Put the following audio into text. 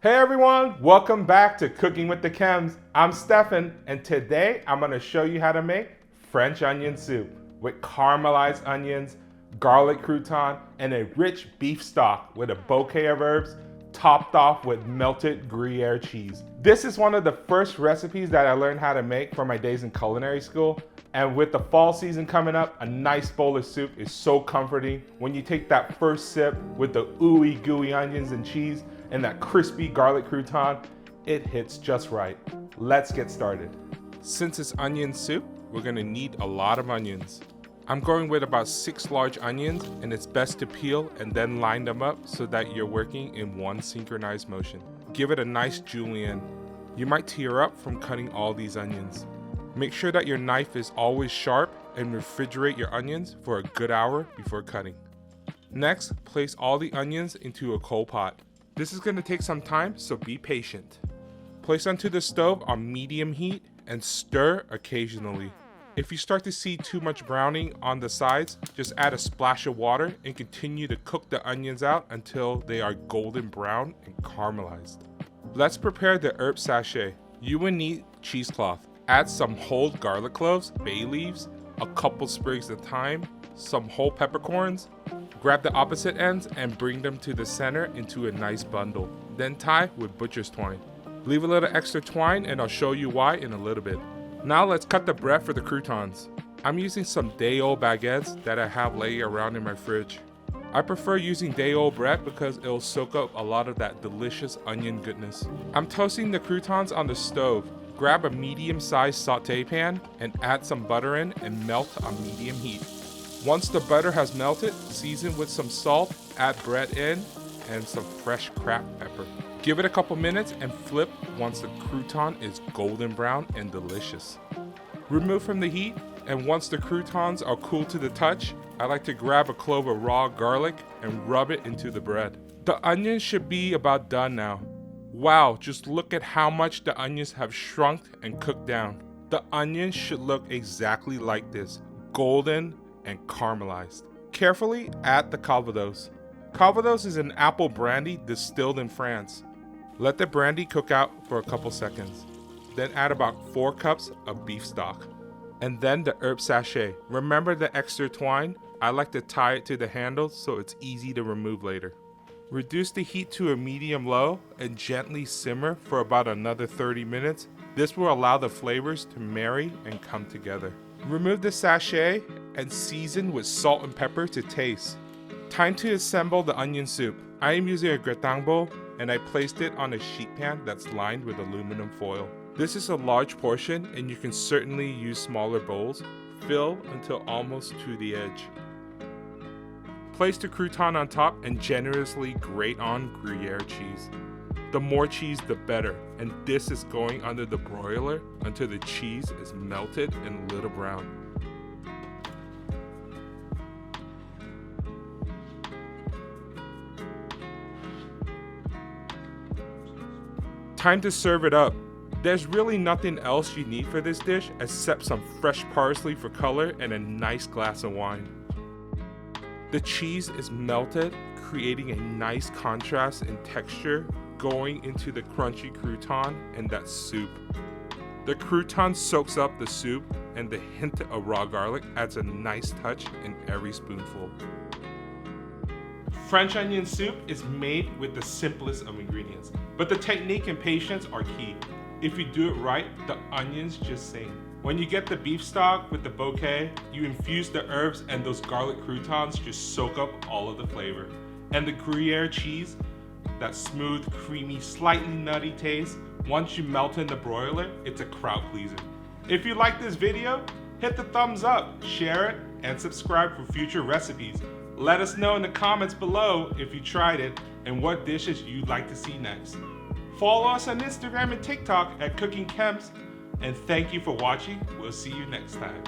Hey everyone, welcome back to Cooking with the Kems. I'm Stefan, and today I'm going to show you how to make French onion soup with caramelized onions, garlic crouton, and a rich beef stock with a bouquet of herbs topped off with melted Gruyere cheese. This is one of the first recipes that I learned how to make from my days in culinary school. And with the fall season coming up, a nice bowl of soup is so comforting. When you take that first sip with the ooey gooey onions and cheese and that crispy garlic crouton, it hits just right. Let's get started. Since it's onion soup, we're gonna need a lot of onions. I'm going with about 6 large onions, and it's best to peel and then line them up so that you're working in one synchronized motion. Give it a nice julienne. You might tear up from cutting all these onions. Make sure that your knife is always sharp and refrigerate your onions for a good hour before cutting. Next, place all the onions into a coal pot. This is going to take some time, so be patient. Place onto the stove on medium heat and stir occasionally. If you start to see too much browning on the sides, just add a splash of water and continue to cook the onions out until they are golden brown and caramelized. Let's prepare the herb sachet. You will need cheesecloth. Add some whole garlic cloves, bay leaves, a couple sprigs of thyme, some whole peppercorns. Grab the opposite ends and bring them to the center into a nice bundle. Then tie with butcher's twine. Leave a little extra twine and I'll show you why in a little bit. Now let's cut the bread for the croutons. I'm using some day-old baguettes that I have laying around in my fridge. I prefer using day-old bread because it'll soak up a lot of that delicious onion goodness. I'm toasting the croutons on the stove. Grab a medium-sized sauté pan and add some butter in and melt on medium heat. Once the butter has melted, season with some salt, add bread in, and some fresh cracked pepper. Give it a couple minutes and flip once the crouton is golden brown and delicious. Remove from the heat, and once the croutons are cool to the touch, I like to grab a clove of raw garlic and rub it into the bread. The onions should be about done now. Wow, just look at how much the onions have shrunk and cooked down. The onions should look exactly like this, golden and caramelized. Carefully add the Calvados. Calvados is an apple brandy distilled in France. Let the brandy cook out for a couple seconds. Then add about 4 cups of beef stock. And then the herb sachet. Remember the extra twine? I like to tie it to the handle so it's easy to remove later. Reduce the heat to a medium-low and gently simmer for about another 30 minutes. This will allow the flavors to marry and come together. Remove the sachet and season with salt and pepper to taste. Time to assemble the onion soup. I am using a gratin bowl and I placed it on a sheet pan that's lined with aluminum foil. This is a large portion and you can certainly use smaller bowls. Fill until almost to the edge. Place the crouton on top and generously grate on Gruyere cheese. The more cheese, the better, and this is going under the broiler until the cheese is melted and a little brown. Time to serve it up. There's really nothing else you need for this dish except some fresh parsley for color and a nice glass of wine. The cheese is melted, creating a nice contrast in texture going into the crunchy crouton and that soup. The crouton soaks up the soup and the hint of raw garlic adds a nice touch in every spoonful. French onion soup is made with the simplest of ingredients, but the technique and patience are key. If you do it right, the onions just sing. When you get the beef stock with the bouquet, you infuse the herbs and those garlic croutons just soak up all of the flavor. And the Gruyere cheese, that smooth, creamy, slightly nutty taste, once you melt in the broiler, it's a crowd pleaser. If you like this video, hit the thumbs up, share it, and subscribe for future recipes. Let us know in the comments below if you tried it and what dishes you'd like to see next. Follow us on Instagram and TikTok at Cooking Kems. And thank you for watching. We'll see you next time.